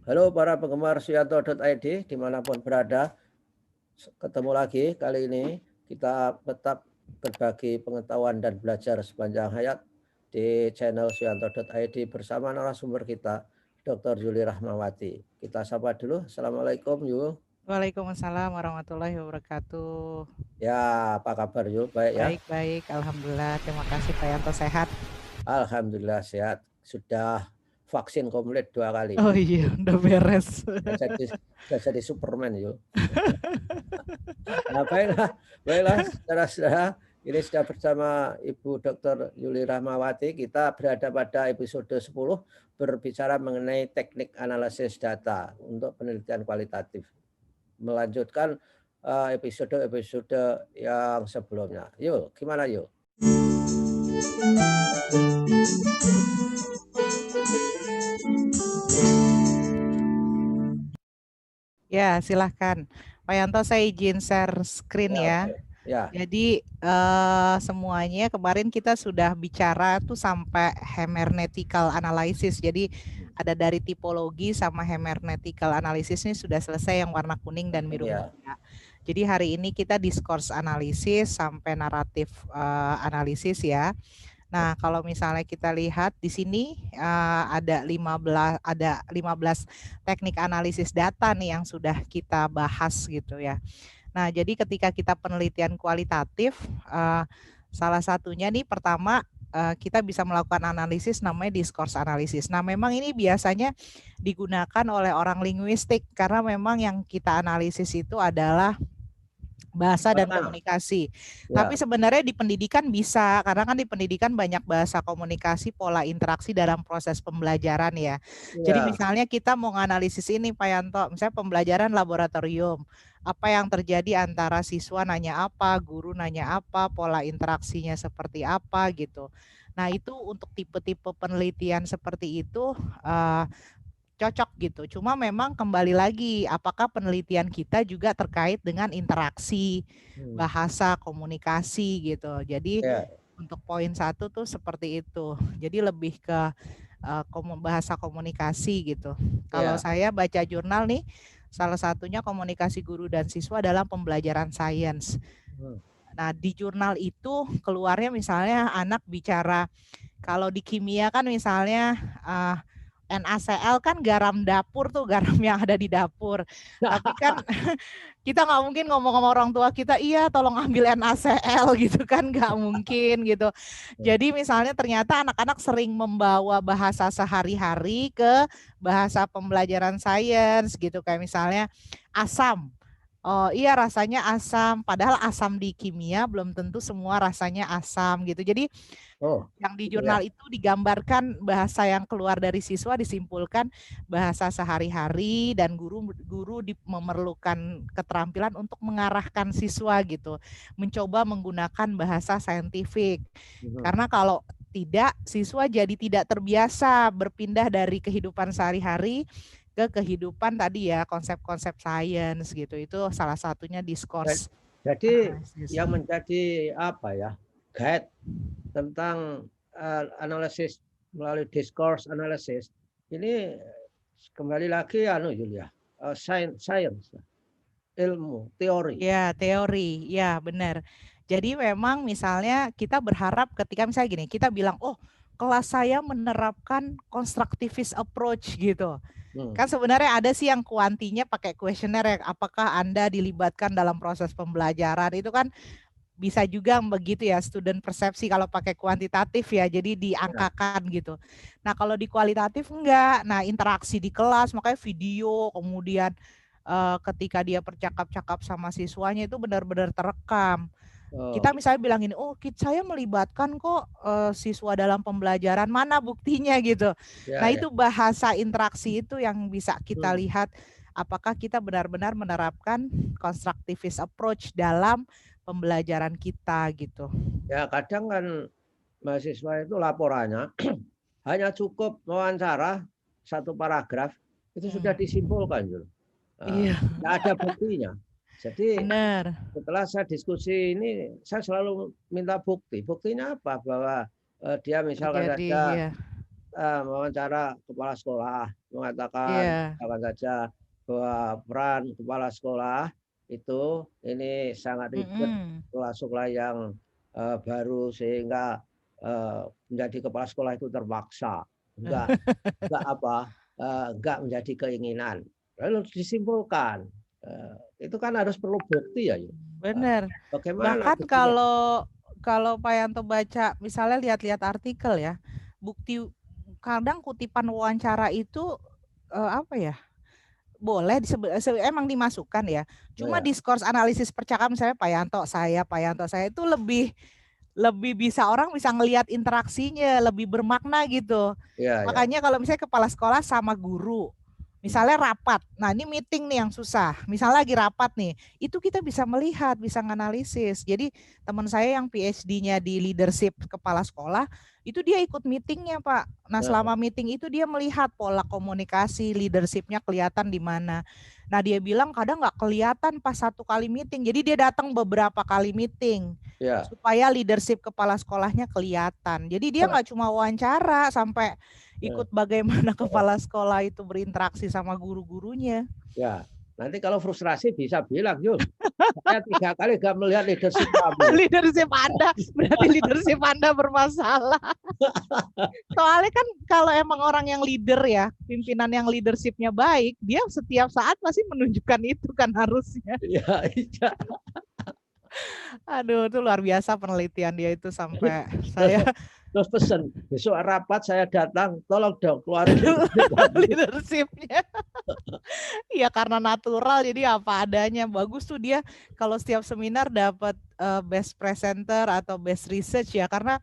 Halo para penggemar Suyanto.id dimanapun berada, ketemu lagi kali ini kita tetap berbagi pengetahuan dan belajar sepanjang hayat di channel Suyanto.id bersama narasumber kita, Dr. Yuli Rahmawati. Kita sapa dulu, Assalamualaikum Yu. Waalaikumsalam warahmatullahi wabarakatuh. Ya, apa kabar Yu? Baik ya? Baik baik, alhamdulillah. Terima kasih Pak Yanto, sehat? Alhamdulillah sehat. Sudah vaksin komplit 2 kali. Oh iya, udah beres. Sudah jadi, sudah jadi Superman Yu. Nah, baiklah, baiklah, saudara-saudara, ini sudah bersama Ibu Dr. Yuli Rahmawati. Kita berada pada episode 10 berbicara mengenai teknik analisis data untuk penelitian kualitatif. Melanjutkan episode-episode yang sebelumnya. Yuk, gimana yuk? Ya, silahkan. Pak Yanto, saya izin share screen Ya, ya. oke. Ya, Jadi semuanya kemarin kita sudah bicara tuh sampai hemernetical analysis. Jadi ada dari tipologi sama hemernetical analysis ini sudah selesai yang warna kuning dan biru ya. muda. Jadi hari ini kita discourse analisis sampai naratif analisis ya. Nah, kalau misalnya kita lihat di sini ada 15 teknik analisis data nih yang sudah kita bahas gitu ya. Nah, jadi ketika kita penelitian kualitatif, salah satunya nih pertama kita bisa melakukan analisis namanya discourse analysis. Nah, memang ini biasanya digunakan oleh orang linguistik karena memang yang kita analisis itu adalah bahasa dan komunikasi. Tapi Ya, sebenarnya di pendidikan bisa, karena kan di pendidikan banyak bahasa komunikasi, pola interaksi dalam proses pembelajaran ya. Jadi ya. misalnya kita mau nganalisis ini Pak Yanto, misalnya pembelajaran laboratorium, apa yang terjadi antara siswa nanya apa, guru nanya apa, pola interaksinya seperti apa gitu. Nah itu untuk tipe-tipe penelitian seperti itu cocok gitu. Cuma memang kembali lagi, apakah penelitian kita juga terkait dengan interaksi, Hmm. bahasa, komunikasi gitu. Jadi Ya, untuk poin 1 tuh seperti itu. Jadi lebih ke bahasa komunikasi gitu. Kalau ya. saya baca jurnal nih, salah satunya komunikasi guru dan siswa dalam pembelajaran sains. Hmm. Nah, di jurnal itu keluarnya misalnya anak bicara, kalau di kimia kan misalnya NaCl kan garam dapur tuh, garam yang ada di dapur. Tapi kan kita nggak mungkin ngomong sama orang tua kita, iya tolong ambil NaCl gitu kan, nggak mungkin gitu. Jadi misalnya ternyata anak-anak sering membawa bahasa sehari-hari ke bahasa pembelajaran sains gitu, kayak misalnya asam. Oh iya rasanya asam, padahal asam di kimia belum tentu semua rasanya asam gitu. Jadi Oh, yang di gitu ya. jurnal itu digambarkan bahasa yang keluar dari siswa, disimpulkan bahasa sehari-hari, dan guru memerlukan keterampilan untuk mengarahkan siswa gitu, mencoba menggunakan bahasa saintifik. Mhm. Karena kalau tidak, siswa jadi tidak terbiasa berpindah dari kehidupan sehari-hari ke kehidupan tadi ya, konsep-konsep sains gitu. Itu salah satunya Dan discourse jadi analysis. yang menjadi apa ya, guide tentang, analisis melalui discourse analysis ini kembali lagi anu Julia, science, ilmu, teori. Ya, teori. Ya, benar. Jadi memang misalnya kita berharap ketika misalnya gini, kita bilang, "Oh, kelas saya menerapkan constructivist approach," gitu. Hmm, Kan sebenarnya ada sih yang kuantinya pakai kuesioner ya, apakah Anda dilibatkan dalam proses pembelajaran, itu kan bisa juga begitu ya, student persepsi kalau pakai kuantitatif ya, jadi ya, diangkakan gitu. Nah, kalau di kualitatif enggak. Nah, interaksi di kelas, makanya video, kemudian ketika dia bercakap-cakap sama siswanya itu benar-benar terekam. oh, Kita misalnya bilang gini, "Oh, saya melibatkan kok siswa dalam pembelajaran, mana buktinya?" gitu. ya Nah, ya, itu bahasa interaksi itu yang bisa kita hmm, lihat apakah kita benar-benar menerapkan constructivist approach dalam pembelajaran kita gitu. ya kadang kan mahasiswa itu laporannya hanya cukup wawancara satu paragraf itu sudah Hmm, disimpulkan Jul, iya, nggak ada buktinya. Jadi benar. setelah saya diskusi ini, saya selalu minta bukti. Buktinya apa? Bahwa dia misalkan Terjadi saja ya. mewawancara kepala sekolah mengatakan Iya. saja bahwa peran kepala sekolah itu ini sangat ribet Mhm. sekolah-sekolah yang baru sehingga menjadi kepala sekolah itu terpaksa. Enggak enggak apa, enggak menjadi keinginan. Lalu disimpulkan, itu kan harus perlu bukti ya, Bener. bagaimana Bahkan buktinya? kalau Pak Yanto baca, misalnya lihat-lihat artikel ya, bukti kadang kutipan wawancara itu, apa ya, boleh emang dimasukkan ya. Oh Cuma ya, diskurs analisis percakapan misalnya Pak Yanto saya itu lebih lebih bisa orang bisa ngelihat interaksinya, lebih bermakna gitu. iya iya. Makanya kalau misalnya kepala sekolah sama guru, Hmm, misalnya rapat, nah ini meeting nih yang susah, misalnya lagi rapat nih, itu kita bisa melihat, bisa menganalisis. Jadi teman saya yang PhD-nya di leadership kepala sekolah, itu dia ikut meetingnya Pak. Nah nah, selama meeting itu dia melihat pola komunikasi, leadershipnya kelihatan di mana. Nah dia bilang kadang nggak kelihatan pas satu kali meeting, jadi dia datang beberapa kali meeting iya. supaya leadership kepala sekolahnya kelihatan. Jadi dia nggak cuma wawancara sampai Nah, ikut bagaimana kepala sekolah itu berinteraksi sama guru-gurunya. ya, nanti kalau frustrasi bisa bilang, "Yul, saya 3 kali nggak melihat leadership kamu." Leadership Anda, berarti leadership Anda bermasalah. Soalnya kan kalau emang orang yang leader ya, pimpinan yang leadershipnya baik, dia setiap saat pasti menunjukkan itu kan harusnya. Iya iya. Aduh, itu luar biasa penelitian dia itu sampai Terus saya terus pesen, "Besok rapat saya datang, tolong dong keluarin leadership kamu." leadershipnya. Iya karena natural jadi apa adanya. Bagus tuh dia kalau setiap seminar dapat best presenter atau best research ya karena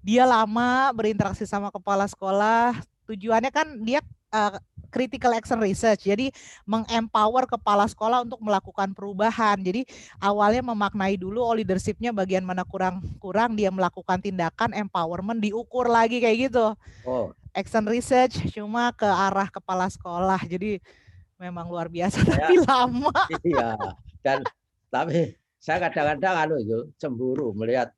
dia lama berinteraksi sama kepala sekolah. Tujuannya kan dia critical action research. Jadi mengempower kepala sekolah untuk melakukan perubahan. Jadi awalnya memaknai dulu leadershipnya bagian mana kurang dia melakukan tindakan empowerment diukur lagi kayak gitu. Oh, Action research cuma ke arah kepala sekolah. Jadi memang luar biasa saya tapi lama. iya, dan tapi saya kadang-kadang itu cemburu melihat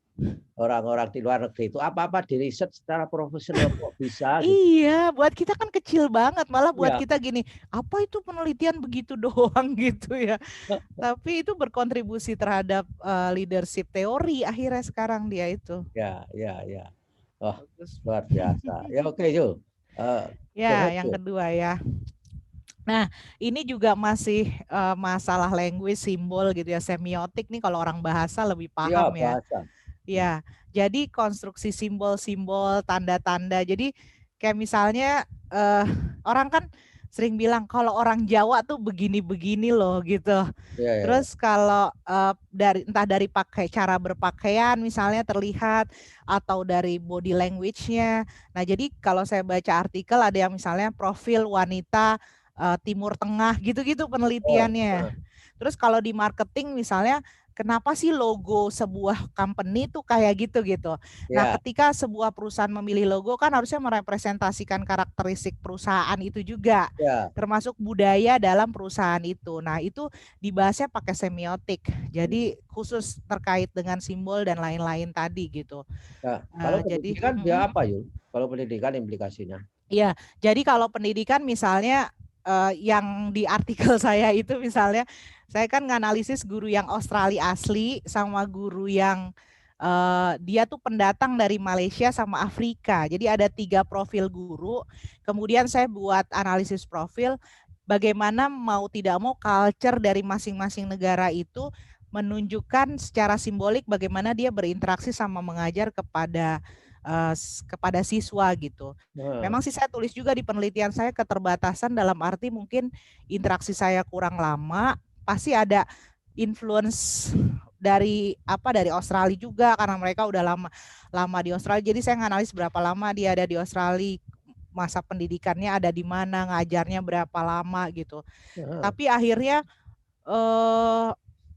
orang-orang di luar negeri itu apa-apa diriset secara profesional kok bisa gitu. Iya, buat kita kan kecil banget, malah buat Iya. kita gini, apa itu penelitian begitu doang gitu ya. Tapi itu berkontribusi terhadap leadership teori akhirnya sekarang dia itu. Ya, ya, ya. Oh, Bagus. luar biasa. Ya oke, Yul. Eh, Ya, Terus, yang Yul. kedua ya. Nah, ini juga masih masalah language, simbol gitu ya, semiotik nih kalau orang bahasa lebih Iya, paham ya. bahasa. Hmm. Ya, jadi konstruksi simbol-simbol, tanda-tanda. Jadi kayak misalnya orang kan sering bilang kalau orang Jawa tuh begini-begini loh gitu. Iya, iya, iya. Terus kalau dari entah dari cara berpakaian misalnya terlihat atau dari body language-nya. Nah, jadi kalau saya baca artikel ada yang misalnya profil wanita Timur Tengah gitu-gitu Oh, penelitiannya. Terus kalau di marketing misalnya kenapa sih logo sebuah company tuh kayak gitu. Nah, ya, ketika sebuah perusahaan memilih logo kan harusnya merepresentasikan karakteristik perusahaan itu juga, ya. termasuk budaya dalam perusahaan itu. Nah, itu dibahasnya pakai semiotik. Hmm. Jadi khusus terkait dengan simbol dan lain-lain tadi gitu. Nah, kalau Jadi pendidikan dia apa, Yul? Kalau pendidikan implikasinya? iya, jadi kalau pendidikan misalnya yang di artikel saya itu misalnya saya kan nganalisis guru yang Australia asli sama guru yang dia tuh pendatang dari Malaysia sama Afrika. Jadi ada 3 profil guru. Kemudian saya buat analisis profil bagaimana mau tidak mau culture dari masing-masing negara itu menunjukkan secara simbolik bagaimana dia berinteraksi sama mengajar kepada siswa gitu. Nah, Memang sih saya tulis juga di penelitian saya keterbatasan dalam arti mungkin interaksi saya kurang lama, pasti ada influence dari Australia juga karena mereka udah lama di Australia. Jadi saya nganalis berapa lama dia ada di Australia, masa pendidikannya ada di mana, ngajarnya berapa lama gitu. nah, Tapi akhirnya eh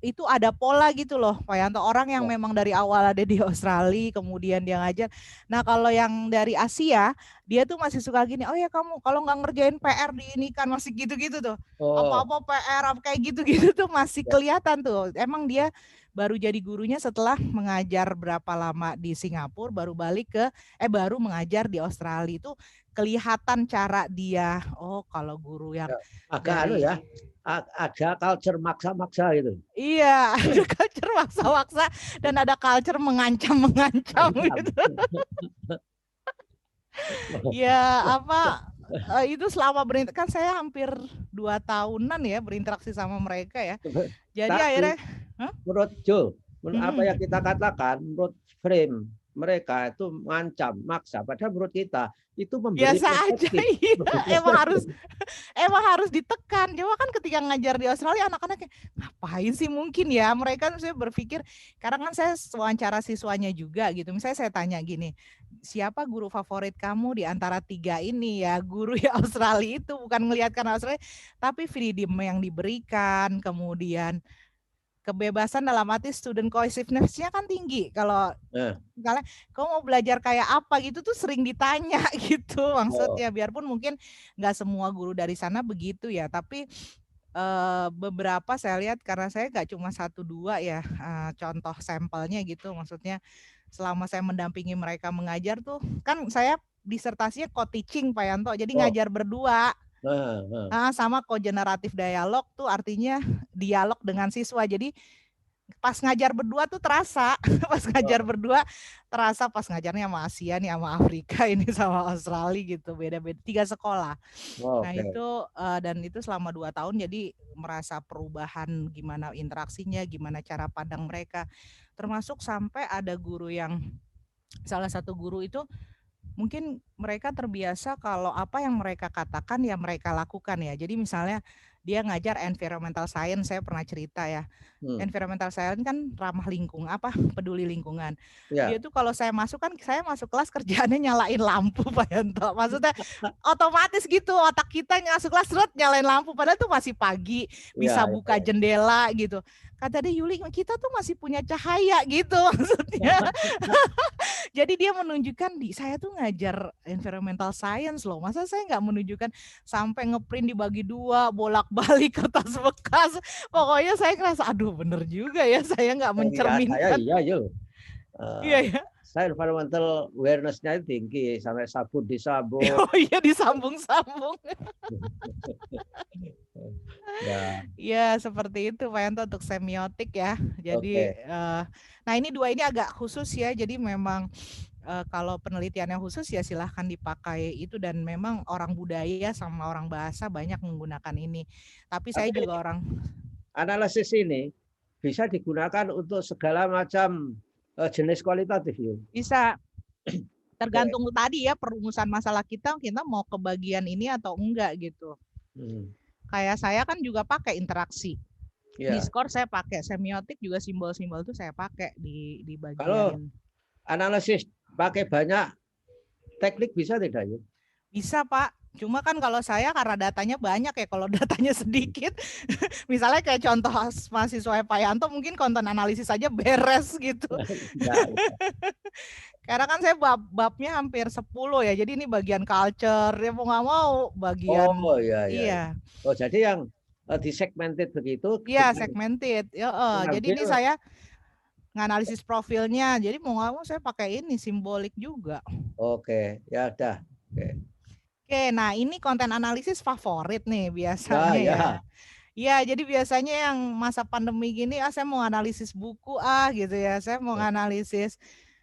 itu ada pola gitu loh, Pak Yanto. Orang yang Ya. memang dari awal ada di Australia, kemudian dia ngajar. Nah, kalau yang dari Asia, dia tuh masih suka gini, oh ya kamu kalau nggak ngerjain PR di ini kan masih gitu-gitu tuh. Oh, Apa-apa PR, apa kayak gitu-gitu tuh masih ya. kelihatan tuh. Emang dia baru jadi gurunya setelah mengajar berapa lama di Singapura, baru baru mengajar di Australia. Itu kelihatan cara dia, oh kalau guru yang Ya. Agak anu dari ya, ada culture maksa-maksa gitu. iya, ada culture maksa-maksa dan ada culture mengancam-mengancam gitu. Ya apa itu selama kan saya hampir 2 tahunan ya berinteraksi sama mereka ya. Jadi Tapi akhirnya, huh? menurut Joe, apa yang Mm-mm. kita katakan, menurut frame mereka itu mengancam, maksa. Padahal menurut kita itu memberi Biasa aja, perspektif. iya. Emang harus ditekan. Cuma kan ketika ngajar di Australia anak-anaknya ngapain sih mungkin ya mereka saya berpikir karena kan saya wawancara siswanya juga gitu. Misalnya saya tanya gini, siapa guru favorit kamu di antara 3 ini ya? Guru ya Australia itu bukan ngelihatkan Australia, tapi freedom yang diberikan, kemudian kebebasan dalam arti student cohesiveness-nya kan tinggi. Kalau Nah, misalnya kamu mau belajar kayak apa gitu tuh sering ditanya gitu oh, maksudnya biarpun mungkin nggak semua guru dari sana begitu ya tapi beberapa saya lihat karena saya nggak cuma 1 2 ya contoh sampelnya gitu maksudnya selama saya mendampingi mereka mengajar tuh kan saya disertasinya co-teaching Pak Yanto jadi oh, ngajar berdua nah, nah. sama co-generative dialog tuh artinya dialog dengan siswa jadi pas ngajar berdua tuh terasa pas ngajar Oh, berdua terasa pas ngajarnya sama Asia nih sama Afrika ini sama Australia gitu beda-beda 3 sekolah. oh, Nah oke. itu dan itu selama 2 tahun jadi merasa perubahan gimana interaksinya, gimana cara pandang mereka. Termasuk sampai ada guru yang salah satu guru itu mungkin mereka terbiasa kalau apa yang mereka katakan ya mereka lakukan ya. Jadi misalnya dia ngajar environmental science saya pernah cerita ya Hmm. environmental science kan ramah lingkungan peduli lingkungan. Dia Ya, tuh kalau saya masuk kelas kerjaannya nyalain lampu Pak Yanto. Maksudnya otomatis gitu otak kita masuk kelas nyalain lampu padahal tuh masih pagi, bisa ya, buka jendela gitu. Kata dia Yuli kita tuh masih punya cahaya gitu maksudnya. Jadi dia menunjukkan di saya tuh ngajar environmental science loh. Masa saya nggak menunjukkan sampai ngeprint dibagi 2, bolak-balik kertas bekas. Pokoknya saya ngerasa aduh bener juga ya saya nggak ya, saya mencerminkan. iya, yo. Eh, Iya ya. saya environmental awareness-nya itu tinggi sampai sabun disabun. Oh iya disambung-sambung. Ya, Iya seperti itu Pak Yanto untuk semiotik ya. Jadi oke. nah ini 2 ini agak khusus ya. Jadi memang kalau penelitiannya khusus ya silahkan dipakai itu dan memang orang budaya sama orang bahasa banyak menggunakan ini. Tapi saya Tapi juga orang analisis ini bisa digunakan untuk segala macam jenis kualitatif, yo. bisa Oke. tergantung tadi ya perumusan masalah kita mau ke bagian ini atau enggak gitu. Hmm. Kayak saya kan juga pakai interaksi. Ya, Discord saya pakai semiotik juga simbol-simbol itu saya pakai di kalau bagian analisis pakai banyak teknik bisa tidak, yo? bisa Pak. Cuma kan kalau saya karena datanya banyak ya, kalau datanya sedikit, misalnya kayak contoh mahasiswa Pak Yanto mungkin konten analisis saja beres gitu. Ya, ya. Karena kan saya babnya hampir 10 ya, jadi ini bagian culture, ya mau nggak mau bagian, Oh, ya, ya, ya. iya, Oh, jadi yang disegmented begitu iya dengan segmented, ya. Jadi ini mengambil. saya nganalisis profilnya, jadi mau nggak mau saya pakai ini simbolik juga. Oke, ya udah. Oke. Oke, nah ini konten analisis favorit nih Ya, biasanya ya. ya. Ya, jadi biasanya yang masa pandemi gini, saya mau analisis buku gitu ya. Saya mau analisis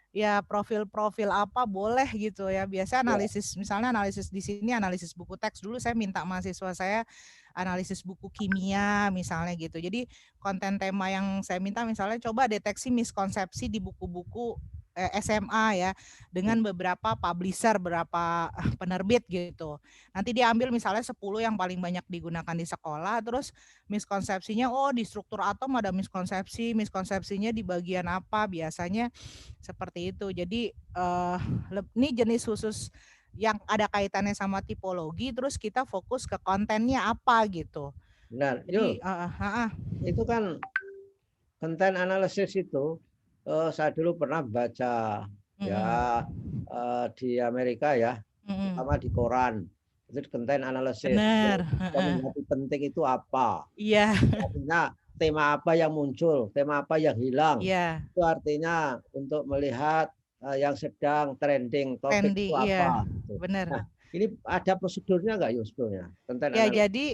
ya profil-profil apa boleh gitu ya. Biasa Ya. analisis, misalnya analisis di sini analisis buku teks dulu saya minta mahasiswa saya analisis buku kimia misalnya gitu. Jadi konten tema yang saya minta misalnya coba deteksi miskonsepsi di buku-buku SMA ya dengan beberapa publisher, beberapa penerbit gitu. Nanti dia ambil misalnya 10 yang paling banyak digunakan di sekolah, terus miskonsepsinya, oh di struktur atom ada miskonsepsinya di bagian apa, biasanya seperti itu. Jadi ini jenis khusus yang ada kaitannya sama tipologi, terus kita fokus ke kontennya apa gitu. Benar. Jadi Yul, itu kan konten analisis itu saya dulu pernah baca ya di Amerika ya, terutama di koran. Itu konten analisis. Benar. Yang menjadi penting itu apa? Iya. Artinya tema apa yang muncul, tema apa yang hilang. Iya. Itu artinya untuk melihat yang sedang trending, topik itu Trending, iya. apa. Gitu. Benar. Nah, ini ada prosedurnya nggak sebetulnya? Konten Ya, analisis. jadi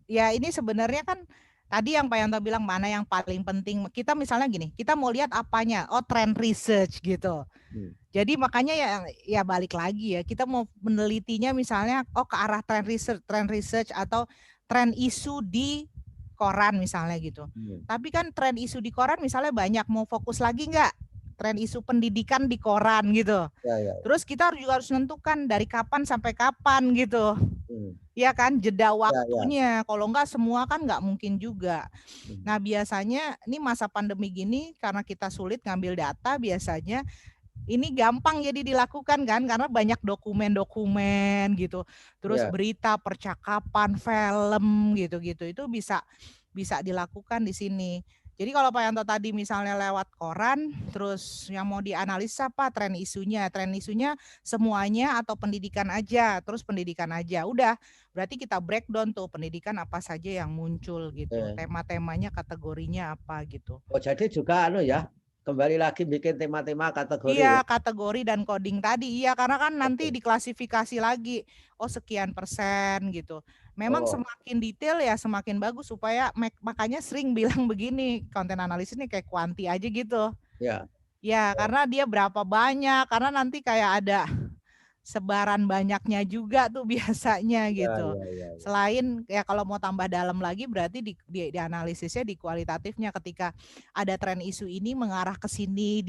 ya ini sebenarnya kan tadi yang Pak Yanto bilang mana yang paling penting. Kita misalnya gini, kita mau lihat apanya? Oh, trend research gitu. Jadi makanya ya balik lagi ya, kita mau menelitinya misalnya ke arah trend research atau trend isu di koran misalnya gitu. Tapi kan trend isu di koran misalnya banyak, mau fokus lagi nggak tren isu pendidikan di koran gitu. Terus kita juga harus menentukan dari kapan sampai kapan gitu. Ya kan, jeda waktunya. Kalau enggak semua kan enggak mungkin juga. Nah, biasanya ini masa pandemi gini karena kita sulit ngambil data, biasanya ini gampang jadi dilakukan kan karena banyak dokumen-dokumen gitu. Terus berita, percakapan, film gitu-gitu itu bisa dilakukan di sini. Jadi kalau Pak Yanto tadi misalnya lewat koran, terus yang mau dianalisa apa tren isunya semuanya atau pendidikan aja, terus pendidikan aja. Udah, berarti kita breakdown tuh pendidikan apa saja yang muncul gitu, tema-temanya, kategorinya apa gitu. Oh, jadi juga ya, kembali lagi bikin tema-tema kategori. Iya, kategori dan coding tadi. Iya, karena kan nanti diklasifikasi lagi. Oh, sekian persen gitu. Memang semakin detail ya semakin bagus, supaya makanya sering bilang begini, konten analisis ini kayak kuanti aja gitu. Ya, karena dia berapa banyak, karena nanti kayak ada sebaran banyaknya juga tuh biasanya gitu. Selain ya kalau mau tambah dalam lagi berarti dianalisisnya di kualitatifnya, ketika ada tren isu ini mengarah ke sini,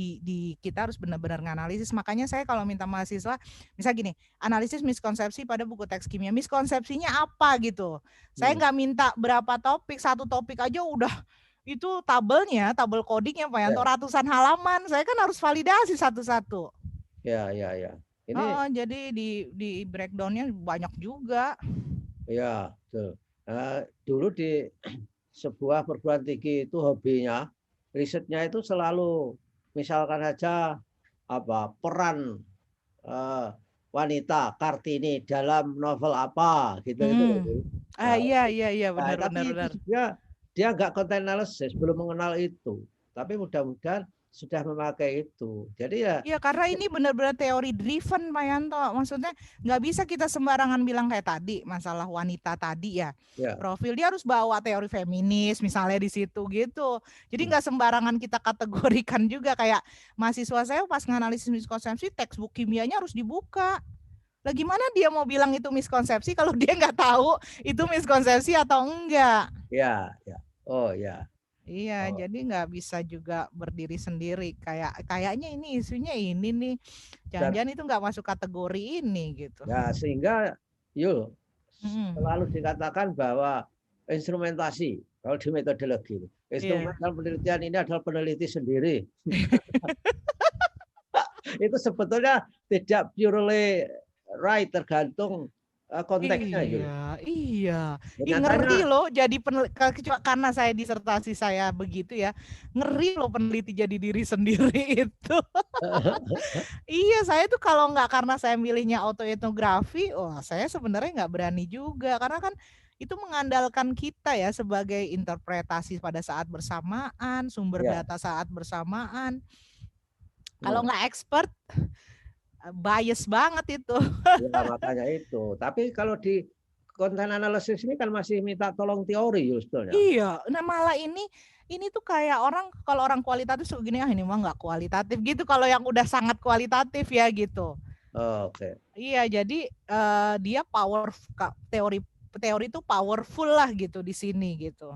kita harus benar-benar nganalisis. Makanya saya kalau minta mahasiswa, misal gini, analisis miskonsepsi pada buku teks kimia. Miskonsepsinya apa gitu. Saya nggak minta berapa topik, satu topik aja udah itu tabel codingnya Pak Yanto ratusan halaman. Saya kan harus validasi satu-satu. Ya. Ini jadi di breakdownnya banyak juga. Ya, betul. Dulu di sebuah perguruan tinggi itu hobinya, risetnya itu selalu misalkan aja peran wanita Kartini dalam novel apa gitu itu. Iya benar. Tapi itu dia nggak konten analysis, belum mengenal itu. Tapi mudah-mudahan sudah memakai itu. Jadi ya karena ini benar-benar teori driven Pak Yanto. Maksudnya nggak bisa kita sembarangan bilang kayak tadi masalah wanita tadi ya. Profil dia harus bawa teori feminis misalnya di situ gitu. Jadi nggak sembarangan kita kategorikan juga, kayak mahasiswa saya pas nganalisis miskonsepsi, textbook kimianya harus dibuka. Lah gimana dia mau bilang itu miskonsepsi kalau dia nggak tahu itu miskonsepsi atau enggak? Ya. Oh ya. Iya, jadi nggak bisa juga berdiri sendiri. Kayaknya ini isunya ini nih, jangan-jangan itu nggak masuk kategori ini gitu. Ya, sehingga Yul selalu dikatakan bahwa instrumentasi kalau di metodologi, instrumen dalam penelitian ini adalah peneliti sendiri. Itu sebetulnya tidak purely right, tergantung konteksnya. Iya. Ngeri loh jadi karena saya disertasi saya begitu ya. Ngeri loh peneliti jadi diri sendiri itu. Iya, saya tuh kalau nggak karena saya milihnya autoetnografi, saya sebenarnya nggak berani juga karena kan itu mengandalkan kita ya sebagai interpretasi pada saat bersamaan, sumber data saat bersamaan. Kalau nggak expert, bias banget itu. Ya, makanya itu. Tapi kalau di konten analisis ini kan masih minta tolong teori sebetulnya. Iya, nah malah ini tuh kayak kalau orang kualitatif suka gini, ini mah nggak kualitatif gitu. Kalau yang udah sangat kualitatif ya gitu. Oke. Iya, jadi dia teori itu powerful lah gitu di sini gitu.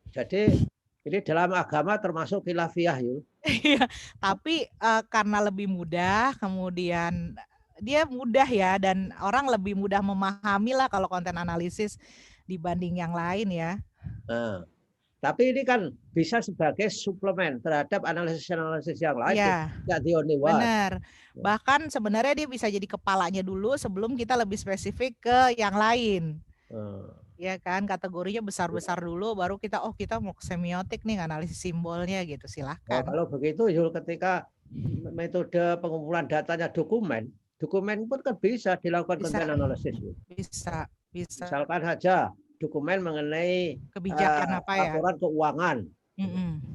Jadi ini dalam agama termasuk khilafiyah yuk. Iya, tapi karena lebih mudah, kemudian dia mudah ya, dan orang lebih mudah memahami lah kalau konten analisis dibanding yang lain ya. Tapi ini kan bisa sebagai suplemen terhadap analisis-analisis yang lain. Iya, benar. Bahkan sebenarnya dia bisa jadi kepalanya dulu sebelum kita lebih spesifik ke yang lain. ya kan, kategorinya besar-besar dulu, baru kita kita mau ke semiotik nih, analisis simbolnya gitu, Oh, silahkan. kalau begitu Yul, ketika metode pengumpulan datanya dokumen pun kan bisa dilakukan Bisa, content analysis. bisa. Misalkan saja dokumen mengenai Kebijakan apa ya? laporan keuangan.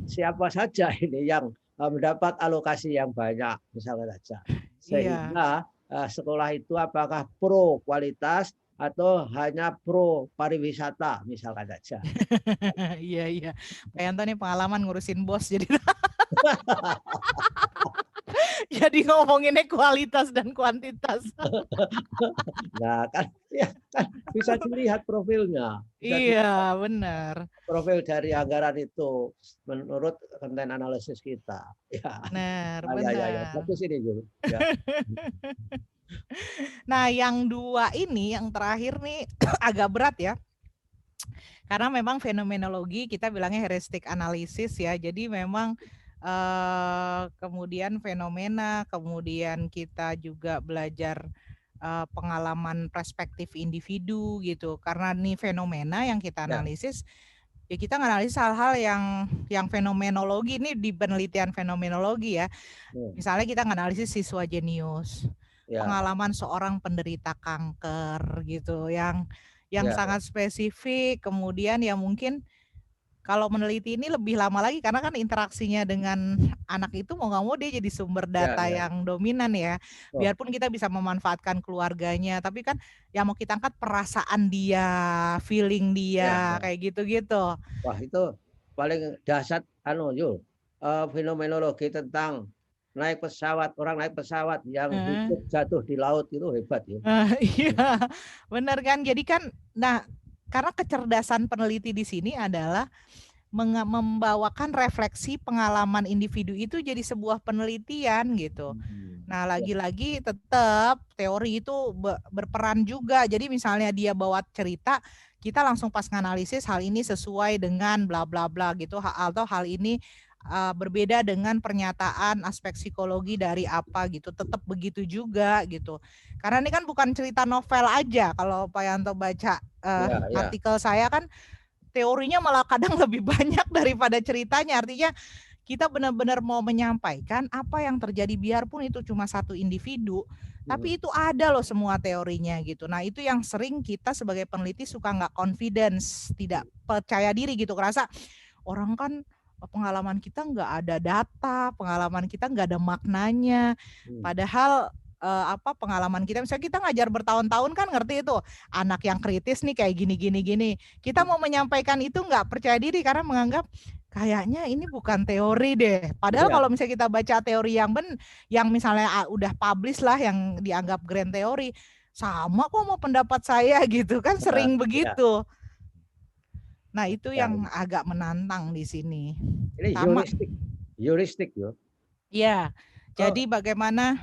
Siapa saja ini yang mendapat alokasi yang banyak, misalnya saja. Sehingga sekolah itu apakah pro kualitas atau hanya pro pariwisata, misalkan saja. Iya. Pak Yanto nih pengalaman ngurusin bos, jadi jadi ngomonginnya kualitas dan kuantitas. Nah, kan bisa dilihat profilnya. Iya, benar. Profil dari anggaran itu menurut konten analisis kita. Ya. Benar. Ya. Bagus ini, Jul. Ya. Nah, yang dua ini, yang terakhir nih agak berat ya. Karena memang fenomenologi kita bilangnya heuristik analisis ya. Jadi memang kemudian fenomena, kemudian kita juga belajar pengalaman perspektif individu gitu. Karena nih fenomena yang kita analisis, ya kita analisis hal-hal yang fenomenologi ini di penelitian fenomenologi ya. Misalnya kita analisis siswa jenius, pengalaman seorang penderita kanker gitu, yang sangat spesifik. Kemudian ya mungkin kalau meneliti ini lebih lama lagi karena kan interaksinya dengan anak itu mau nggak mau dia jadi sumber data yang dominan ya. Biarpun kita bisa memanfaatkan keluarganya, tapi kan yang mau kita angkat perasaan dia, feeling dia, kayak gitu-gitu. Wah, itu paling dahsyat Yul. Fenomenologi tentang orang naik pesawat yang hidup jatuh di laut itu hebat ya. Iya, benar kan. Jadi kan, karena kecerdasan peneliti di sini adalah membawakan refleksi pengalaman individu itu jadi sebuah penelitian gitu. Nah, lagi-lagi tetap teori itu berperan juga. Jadi misalnya dia bawa cerita, kita langsung pas nganalisis hal ini sesuai dengan bla bla bla gitu, atau hal ini berbeda dengan pernyataan aspek psikologi dari apa gitu, tetap begitu juga gitu. Karena ini kan bukan cerita novel aja. Kalau Pak Yanto baca artikel saya kan teorinya malah kadang lebih banyak daripada ceritanya. Artinya kita benar-benar mau menyampaikan apa yang terjadi, biarpun itu cuma satu individu, tapi itu ada loh semua teorinya gitu. Nah, itu yang sering kita sebagai peneliti suka nggak confidence, tidak percaya diri gitu, kerasa orang kan pengalaman kita nggak ada data, pengalaman kita nggak ada maknanya, padahal pengalaman kita, misalnya kita ngajar bertahun-tahun kan ngerti itu anak yang kritis nih kayak gini. Kita mau menyampaikan itu nggak percaya diri karena menganggap kayaknya ini bukan teori deh. Padahal kalau misalnya kita baca teori yang misalnya udah publish lah yang dianggap grand teori, sama kok mau pendapat saya gitu kan, sering begitu. Nah, itu yang agak menantang di sini. Ini heuristik ya. Iya. Jadi bagaimana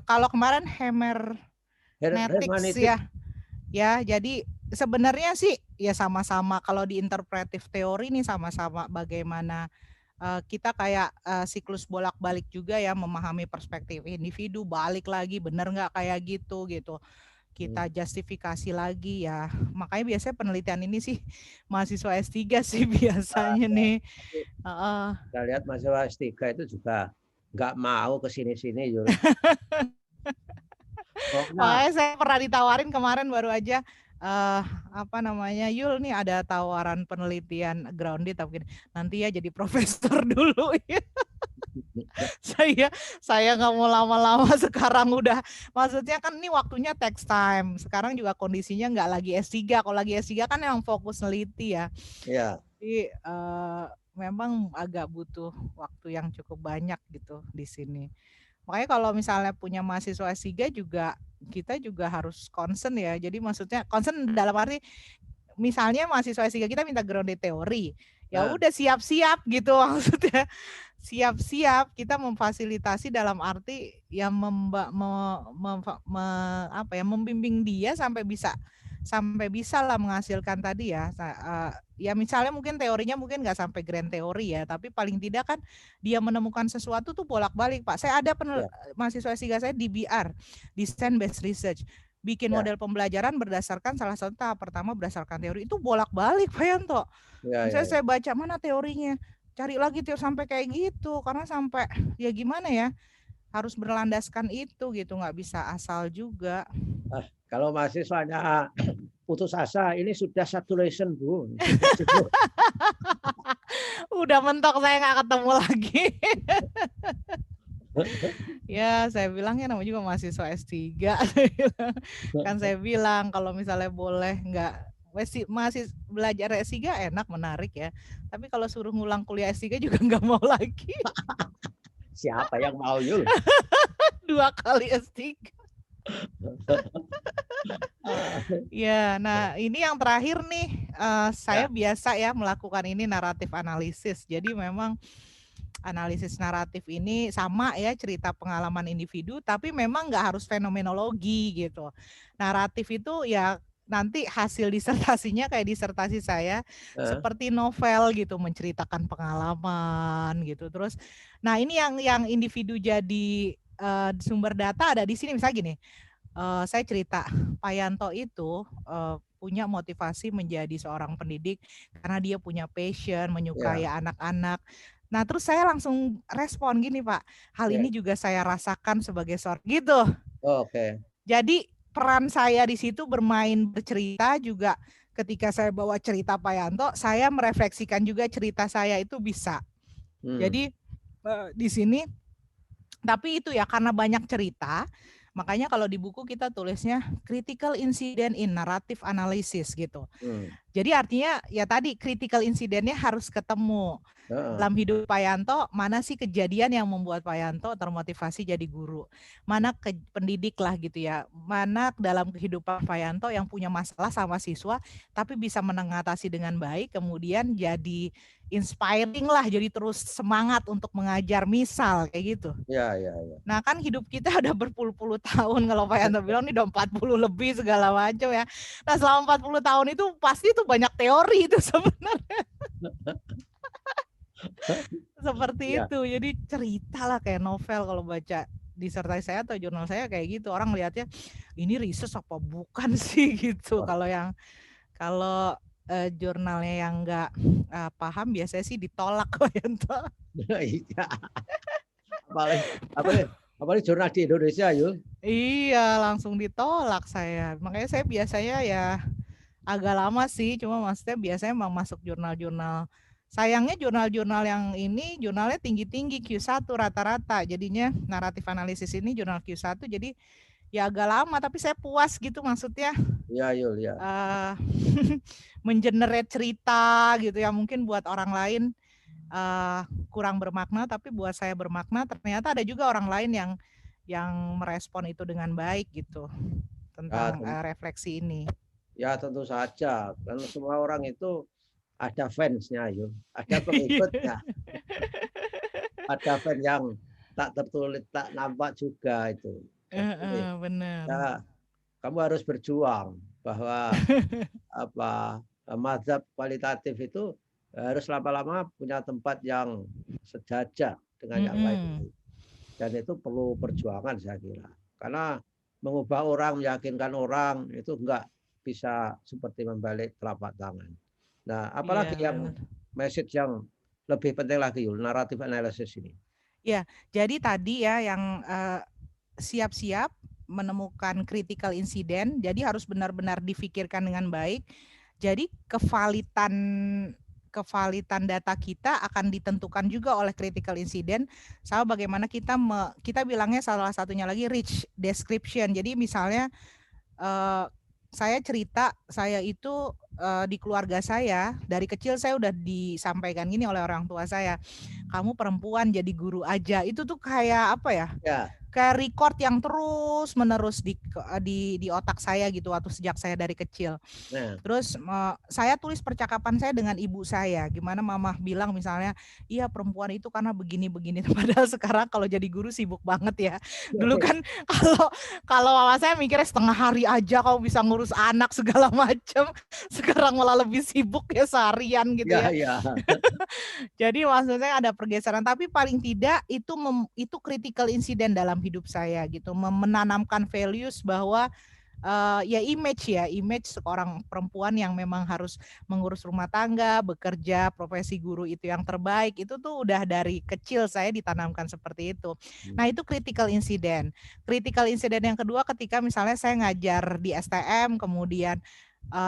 kalau kemarin hermeneutics ya, jadi sebenarnya sih ya sama-sama kalau di interpretive teori nih sama-sama bagaimana kita kayak siklus bolak-balik juga ya, memahami perspektif individu, balik lagi benar nggak kayak gitu. Kita justifikasi lagi ya. Makanya biasanya penelitian ini sih mahasiswa S3 sih biasanya nih. Kita lihat mahasiswa S3 itu juga nggak mau ke sini-sini, Yul. Makanya saya pernah ditawarin kemarin baru aja Yul nih ada tawaran penelitian grounded, tapi nanti ya jadi profesor dulu ya. saya nggak mau lama-lama sekarang, udah, maksudnya kan ini waktunya takes time. Sekarang juga kondisinya nggak lagi S3. Kalau lagi S3 kan yang fokus neliti ya. Iya. Jadi memang agak butuh waktu yang cukup banyak gitu di sini. Makanya kalau misalnya punya mahasiswa S3 juga, kita juga harus concern ya. Jadi maksudnya concern dalam arti misalnya mahasiswa S3 kita minta grounded teori, ya udah siap-siap gitu, maksudnya siap-siap kita memfasilitasi dalam arti yang membimbing dia sampai bisa lah menghasilkan tadi ya. Ya misalnya mungkin teorinya mungkin nggak sampai grand teori ya, tapi paling tidak kan dia menemukan sesuatu tuh bolak-balik, Pak. Saya ada mahasiswa S3 saya DBR, Design Based Research. bikin Ya, model pembelajaran berdasarkan salah satu tahap pertama berdasarkan teori itu bolak-balik Pak Yanto. ya, ya, Misalnya ya. saya baca mana teorinya, cari lagi teori sampai kayak gitu karena sampai ya gimana ya harus berlandaskan itu gitu nggak bisa asal juga. Kalau mahasiswanya putus asa, ini sudah satu lesson Bu, sudah cukup. Udah mentok saya nggak ketemu lagi. Ya saya bilang ya namanya juga mahasiswa S3. Kan saya bilang kalau misalnya boleh nggak masih belajar S3 enak menarik ya. Tapi kalau suruh ngulang kuliah S3 juga nggak mau lagi. Siapa yang mau Yul? 2 kali S3. Ya, nah ini yang terakhir nih, saya Ya, biasa ya melakukan ini naratif analisis. Jadi memang analisis naratif ini sama ya cerita pengalaman individu, tapi memang nggak harus fenomenologi gitu. Naratif itu ya nanti hasil disertasinya kayak disertasi saya seperti novel gitu, menceritakan pengalaman gitu. Terus, nah ini yang individu jadi sumber data ada di sini misalnya gini. Saya cerita Pak Yanto itu punya motivasi menjadi seorang pendidik karena dia punya passion, menyukai ya, anak-anak. Nah, terus saya langsung respon gini, Pak, hal ya. ini juga saya rasakan sebagai seorang gitu. Oke. Jadi peran saya di situ bermain bercerita juga ketika saya bawa cerita Pak Yanto, saya merefleksikan juga cerita saya itu bisa. Jadi di sini tapi itu ya karena banyak cerita, makanya kalau di buku kita tulisnya critical incident in narrative analysis gitu. Jadi artinya ya tadi critical incidentnya harus ketemu. Dalam hidup Pak Yanto, mana sih kejadian yang membuat Pak Yanto termotivasi jadi guru? Mana pendidik lah gitu ya. Mana dalam kehidupan Pak Yanto yang punya masalah sama siswa, tapi bisa mengatasi dengan baik, kemudian jadi inspiring lah, jadi terus semangat untuk mengajar misal kayak gitu. Ya, ya, ya. Nah kan hidup kita udah berpuluh-puluh tahun kalau Pak Yanto bilang ini udah 40 lebih segala macam ya. Nah selama 40 tahun itu pasti itu banyak teori itu sebenarnya. Seperti Ya. itu. Jadi cerita lah kayak novel kalau baca disertasi saya atau jurnal saya kayak gitu. Orang lihatnya ini riset apa bukan sih gitu. Kalau jurnalnya yang nggak paham biasanya sih ditolak Pak Yanto. Iya. Apalagi jurnal di Indonesia, Yul. Iya, langsung ditolak saya. Makanya saya biasanya ya agak lama sih, cuma maksudnya biasanya memang masuk jurnal-jurnal. Sayangnya jurnal-jurnal yang ini jurnalnya tinggi-tinggi Q1 rata-rata. Jadinya naratif analisis ini jurnal Q1 jadi ya agak lama tapi saya puas gitu maksudnya. Ya, Yul, ya. Mengenerate cerita gitu ya mungkin buat orang lain kurang bermakna tapi buat saya bermakna. Ternyata ada juga orang lain yang merespon itu dengan baik gitu tentang refleksi ini. Ya tentu saja, karena semua orang itu ada fansnya, Yul. Ada pengikutnya. Ada fans yang tak tertulis, tak nampak juga itu. Jadi, Benar. ya, kamu harus berjuang bahwa mazhab kualitatif itu harus lama-lama punya tempat yang sejajar dengan yang lain. Dan itu perlu perjuangan saya kira. Karena mengubah orang, meyakinkan orang itu enggak bisa seperti membalik telapak tangan. Nah, apalagi yang message yang lebih penting lagi, Yul, naratif analisis ini. Ya, jadi tadi ya yang siap-siap menemukan critical incident, jadi harus benar-benar difikirkan dengan baik. Jadi kevalitan data kita akan ditentukan juga oleh critical incident sama bagaimana kita bilangnya salah satunya lagi rich description. Jadi misalnya saya cerita saya itu di keluarga saya dari kecil saya udah disampaikan gini oleh orang tua saya, kamu perempuan jadi guru aja. Itu tuh kayak apa ya? Kayak record yang terus menerus di otak saya gitu waktu sejak saya dari kecil. Terus saya tulis percakapan saya dengan ibu saya, gimana mama bilang misalnya, iya perempuan itu karena begini-begini. Padahal sekarang kalau jadi guru sibuk banget ya. Dulu kan kalau mama saya mikirnya setengah hari aja kau bisa ngurus anak segala macam. Sekarang malah lebih sibuk ya seharian gitu ya. Jadi maksudnya ada pergeseran, tapi paling tidak itu critical incident dalam hidup saya gitu, menanamkan values bahwa ya image seorang perempuan yang memang harus mengurus rumah tangga, bekerja, profesi guru itu yang terbaik. Itu tuh udah dari kecil saya ditanamkan seperti itu. Nah, itu critical incident. Critical incident yang kedua ketika misalnya saya ngajar di STM, kemudian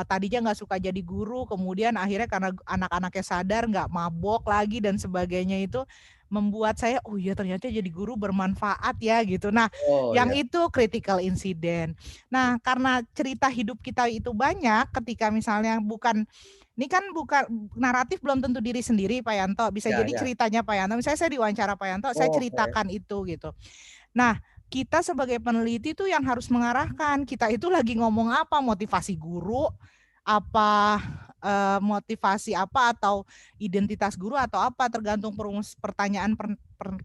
tadinya nggak suka jadi guru, kemudian akhirnya karena anak-anaknya sadar nggak mabok lagi dan sebagainya, itu membuat saya, oh iya ternyata jadi guru bermanfaat ya gitu. Nah, Oh yang ya. itu critical incident. Nah, karena cerita hidup kita itu banyak, ketika misalnya ini kan bukan naratif, belum tentu diri sendiri Pak Yanto, bisa Ya, jadi ya. ceritanya Pak Yanto, misalnya saya diwawancara Pak Yanto, saya Oke. ceritakan itu gitu. Nah, kita sebagai peneliti tuh yang harus mengarahkan, kita itu lagi ngomong apa, motivasi guru, apa motivasi apa, atau identitas guru atau apa, tergantung pertanyaan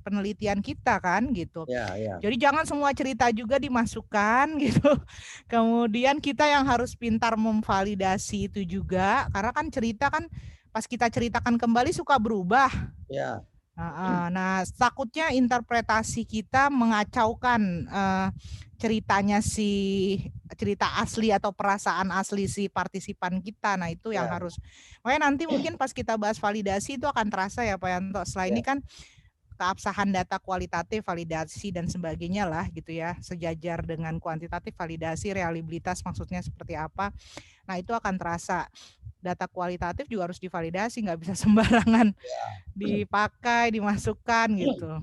penelitian kita kan gitu. Ya, ya. Jadi jangan semua cerita juga dimasukkan gitu. Kemudian kita yang harus pintar memvalidasi itu juga, karena kan cerita kan pas kita ceritakan kembali suka berubah. Ya. Nah, takutnya interpretasi kita mengacaukan ceritanya cerita asli atau perasaan asli si partisipan kita. Nah, itu yang Ya. harus. Makanya nanti mungkin pas kita bahas validasi itu akan terasa ya Pak Yanto. Setelah ini Ya. kan keabsahan data kualitatif, validasi dan sebagainya lah gitu ya, sejajar dengan kuantitatif, validasi, reliabilitas maksudnya seperti apa. Nah, itu akan terasa. Data kualitatif juga harus divalidasi, nggak bisa sembarangan dipakai, dimasukkan gitu.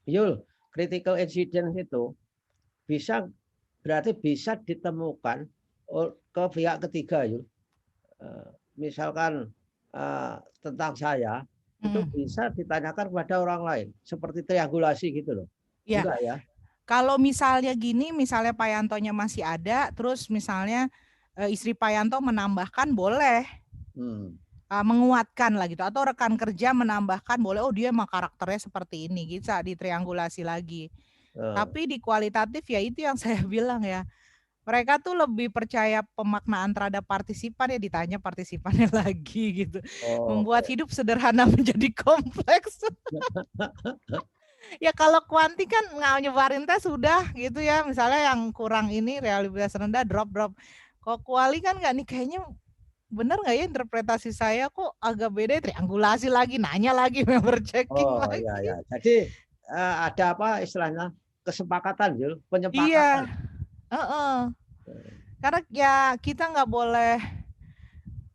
Yul, critical incident itu berarti bisa ditemukan ke pihak ketiga, Yul. Misalkan tentang saya, itu bisa ditanyakan kepada orang lain, seperti triangulasi gitu loh. Ya, Enggak ya? kalau misalnya gini, misalnya Pak Yantonya masih ada, terus misalnya istri Pak Yanto menambahkan boleh. Menguatkan lah gitu, atau rekan kerja menambahkan boleh, oh dia emang karakternya seperti ini, bisa ditriangulasi lagi. Tapi di kualitatif ya itu yang saya bilang ya, mereka tuh lebih percaya pemaknaan terhadap partisipan, ya ditanya partisipannya lagi gitu. Membuat hidup sederhana menjadi kompleks. Ya kalau kuanti kan nyebarin tes sudah gitu ya, misalnya yang kurang ini reliabilitas rendah drop. Kok kuali kan nggak nih, kayaknya bener nggak ya interpretasi saya kok agak beda, triangulasi lagi, nanya lagi, member checking Oh lagi. ya, ya. Jadi ada apa istilahnya, kesepakatan, Yul, Iya, penyepakatan. karena ya kita nggak boleh,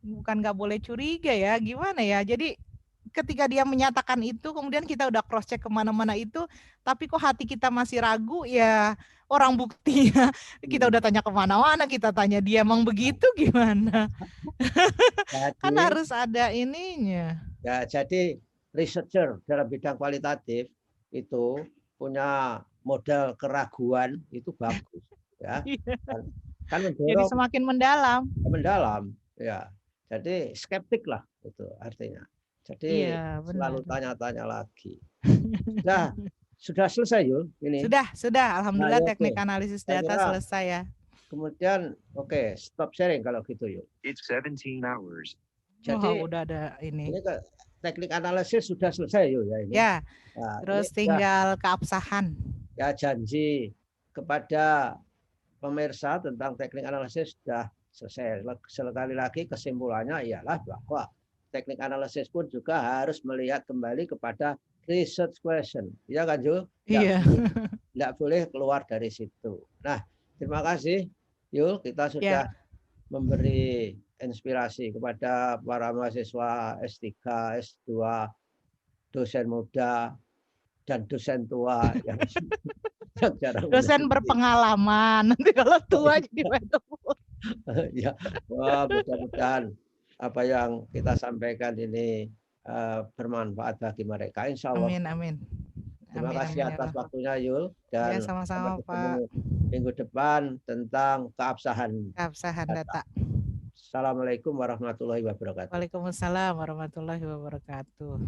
bukan nggak boleh curiga ya, gimana ya, jadi ketika dia menyatakan itu, kemudian kita udah cross check kemana-mana itu, tapi kok hati kita masih ragu, ya orang buktinya kita udah tanya kemana-mana, kita tanya dia emang begitu gimana. Kan Jadi, harus ada ininya. ya, jadi researcher dalam bidang kualitatif itu punya modal keraguan itu bagus, ya. Kan Jadi mendorong semakin mendalam. mendalam, ya. Jadi skeptik lah itu artinya. Jadi Iya, benar. selalu tanya-tanya lagi. Sudah selesai, Yul, ini. Sudah. Nah, Alhamdulillah ya, oke. teknik analisis Saya data kira selesai ya. kemudian oke, stop sharing kalau gitu, Yul. It's 17 hours. Wah, Jadi udah ada ini. ini teknik analisis sudah selesai, Yul, ya ini. Ya, Nah, terus ini tinggal keabsahan. ya janji kepada pemirsa tentang teknik analisis sudah selesai. Sekali lagi kesimpulannya ialah bahwa teknik analisis pun juga harus melihat kembali kepada research question. Ya kan, Ju? Iya. Tidak boleh keluar dari situ. Nah, terima kasih, Yul. Kita sudah memberi inspirasi kepada para mahasiswa S3, S2, dosen muda, dan dosen tua yang jarang dosen berpengalaman. Nanti kalau tua jadi metafor. Ya, wah, mudah-mudahan apa yang kita sampaikan ini bermanfaat bagi mereka. Insya Allah. Amin. Terima kasih atas waktunya, Yul. Dan ya, sama-sama, sampai ketemu Pak. minggu depan tentang keabsahan data. Assalamualaikum warahmatullahi wabarakatuh. Waalaikumsalam warahmatullahi wabarakatuh.